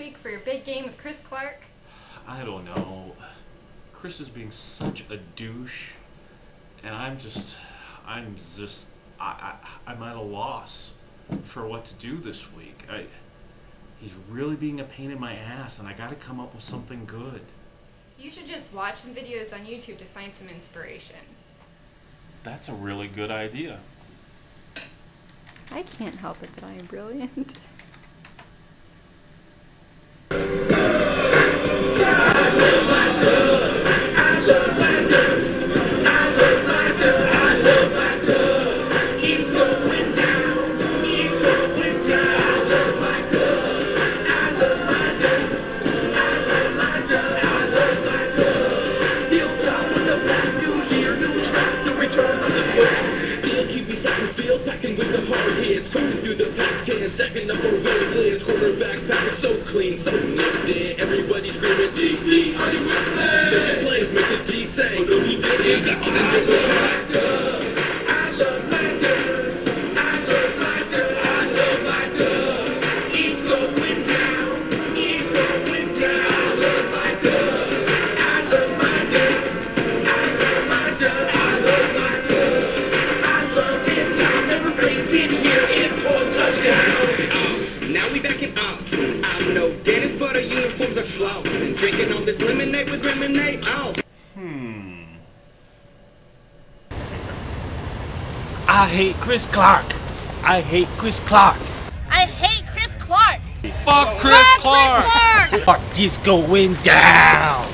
week for your big game with Chris Clark? I don't know. Chris is being such a douche, and I'm at a loss for what to do this week. He's really being a pain in my ass, and I got to come up with something good. You should just watch some videos on YouTube to find some inspiration. That's a really good idea. I can't help it that I am brilliant. Second number one's Liz, quarterback package so clean, so nifty. Everybody screaming, D, are you with me? Making plays, make the D say, oh no he didn't. Ducks and double track. I love my girls, I love my girls, I love my girls. It's going down, it's going down. I love my girls, I love my girls, I love my girls, I love my girls. I love this town, never rains in here, it pours touchdown. Now we back in ops. I'm no Dennis, but our uniforms are flops. And drinking all this lemonade with lemonade out. I hate Chris Clark. I hate Chris Clark. I hate Chris Clark. Fuck Chris Clark. He's going down.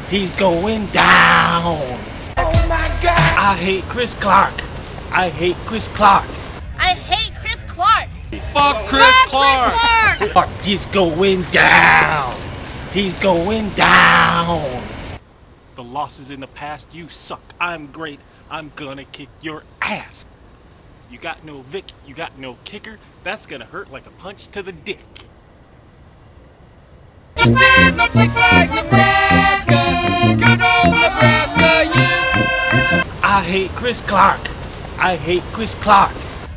He's going down. Oh my God. I hate Chris Clark. I hate Chris Clark. I hate Chris Clark. Fuck Chris Clark. He's going down. He's going down. The loss is in the past. You suck. I'm great. I'm gonna kick your ass. You got no Vic. You got no kicker. That's gonna hurt like a punch to the dick. Just no place like Nebraska. Good old Nebraska, yeah. I hate Chris Clark. I hate Chris Clark.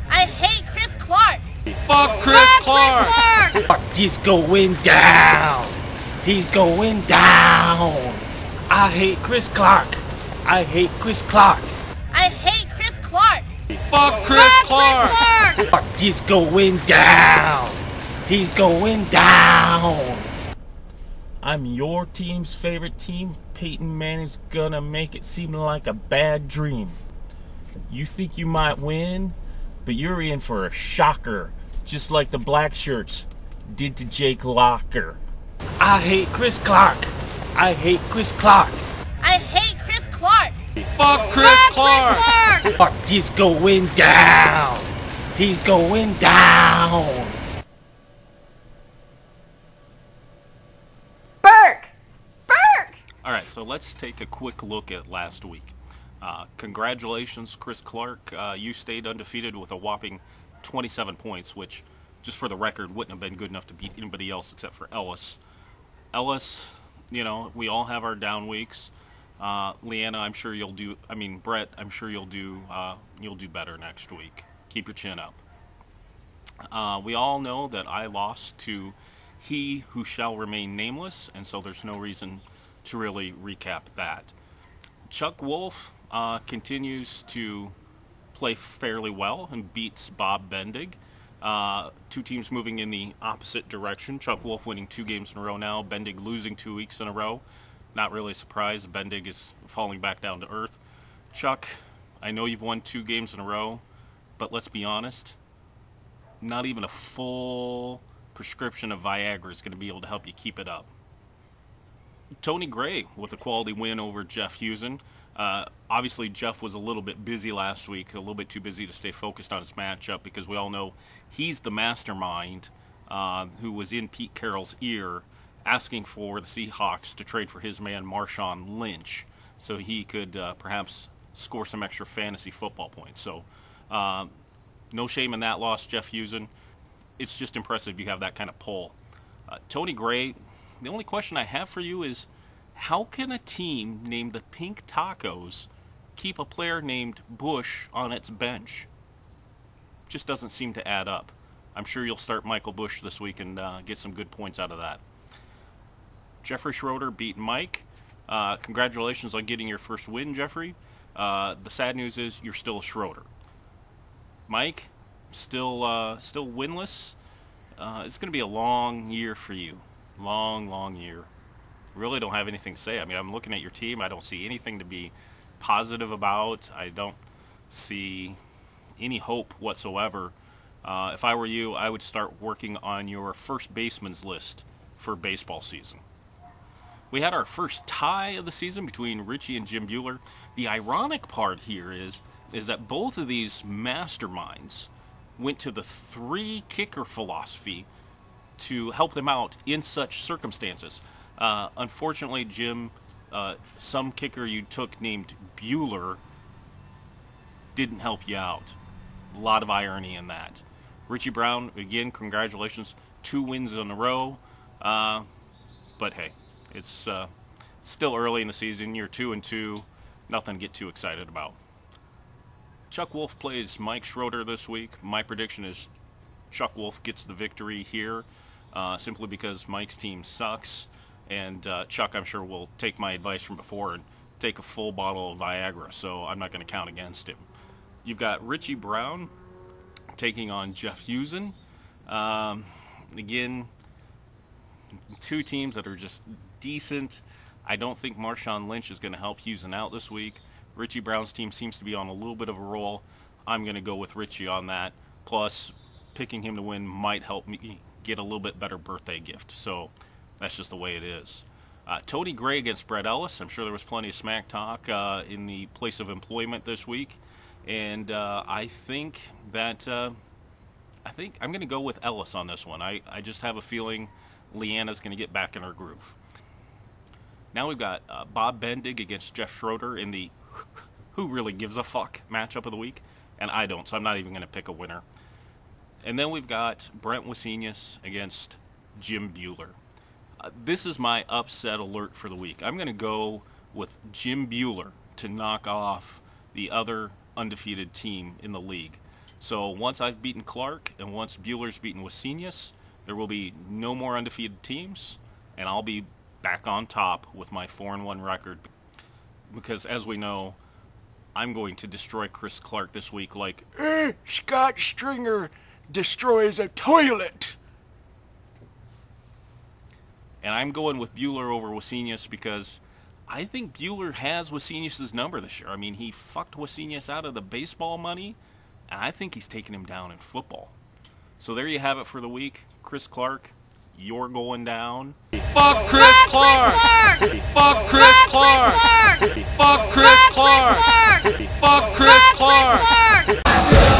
I hate Chris Clark. Fuck Chris Clark. He's going down. He's going down. I hate Chris Clark. I hate Chris Clark. I hate Chris Clark. Fuck Chris Clark. He's going down. He's going down. I'm your team's favorite team. Peyton Manning's gonna make it seem like a bad dream. You think you might win, but you're in for a shocker, just like the black shirts did to Jake Locker. I hate Chris Clark. I hate Chris Clark. I hate Chris Clark. Fuck Chris Clark. He's going down. He's going down. Burke! Burke! All right, so let's take a quick look at last week. Congratulations, Chris Clark. You stayed undefeated with a whopping 27 points, which, just for the record, wouldn't have been good enough to beat anybody else except for Ellis. Ellis, you know, we all have our down weeks. Leanna, I'm sure you'll do. I mean, Brett, I'm sure you'll do better next week. Keep your chin up. We all know that I lost to he who shall remain nameless, and so there's no reason to really recap that. Chuck Wolf continues to play fairly well and beats Bob Bendig. Two teams moving in the opposite direction. Chuck Wolf winning 2 games in a row now. Bendig losing 2 weeks in a row. Not really surprised. Bendig is falling back down to earth. Chuck, I know you've won 2 games in a row, but let's be honest, not even a full prescription of Viagra is going to be able to help you keep it up. Tony Gray with a quality win over Jeff Husen. Obviously, Jeff was a little bit busy last week, a little bit too busy to stay focused on his matchup because we all know he's the mastermind who was in Pete Carroll's ear asking for the Seahawks to trade for his man Marshawn Lynch so he could perhaps score some extra fantasy football points. So no shame in that loss, Jeff Husen. It's just impressive you have that kind of pull. Tony Gray, the only question I have for you is, how can a team named the Pink Tacos keep a player named Bush on its bench? Just doesn't seem to add up. I'm sure you'll start Michael Bush this week and get some good points out of that. Jeffrey Schroeder beat Mike. Congratulations on getting your first win, Jeffrey. The sad news is you're still a Schroeder. Mike, still winless. It's going to be a long year for you. Long year. Really don't have anything to say. I mean, I'm looking at your team. I don't see anything to be positive about. I don't see any hope whatsoever. If I were you, I would start working on your first baseman's list for baseball season. We had our first tie of the season between Richie and Jim Bueller. The ironic part here is that both of these masterminds went to the 3-kicker philosophy to help them out in such circumstances. Unfortunately, Jim, some kicker you took named Bueller didn't help you out. A lot of irony in that. Richie Brown, again, congratulations. 2 wins in a row. But hey, it's still early in the season. You're 2-2. Nothing to get too excited about. Chuck Wolf plays Mike Schroeder this week. My prediction is Chuck Wolf gets the victory here, simply because Mike's team sucks. And Chuck, I'm sure, will take my advice from before and take a full bottle of Viagra, so I'm not going to count against him. You've got Richie Brown taking on Jeff Husen. Again, 2 teams that are just decent. I don't think Marshawn Lynch is going to help Husen out this week. Richie Brown's team seems to be on a little bit of a roll. I'm going to go with Richie on that. Plus, picking him to win might help me get a little bit better birthday gift. So that's just the way it is. Tony Gray against Brett Ellis. I'm sure there was plenty of smack talk in the place of employment this week. And I think that I'm going to go with Ellis on this one. I just have a feeling Leanna's going to get back in her groove. Now we've got Bob Bendig against Jeff Schroeder in the who really gives a fuck matchup of the week. And I don't, so I'm not even going to pick a winner. And then we've got Brent Wesenius against Jim Bueller. This is my upset alert for the week. I'm going to go with Jim Bueller to knock off the other undefeated team in the league. So once I've beaten Clark and once Bueller's beaten Wesenius, there will be no more undefeated teams, and I'll be back on top with my 4-1 record. Because as we know, I'm going to destroy Chris Clark this week like Scott Stringer destroys a toilet. And I'm going with Bueller over Wesenius because I think Bueller has Wesenius' number this year. I mean, he fucked Wesenius out of the baseball money, and I think he's taking him down in football. So there you have it for the week. Chris Clark, you're going down. Fuck Chris Clark! Fuck Chris Clark! Fuck Chris Clark! Fuck Chris Clark!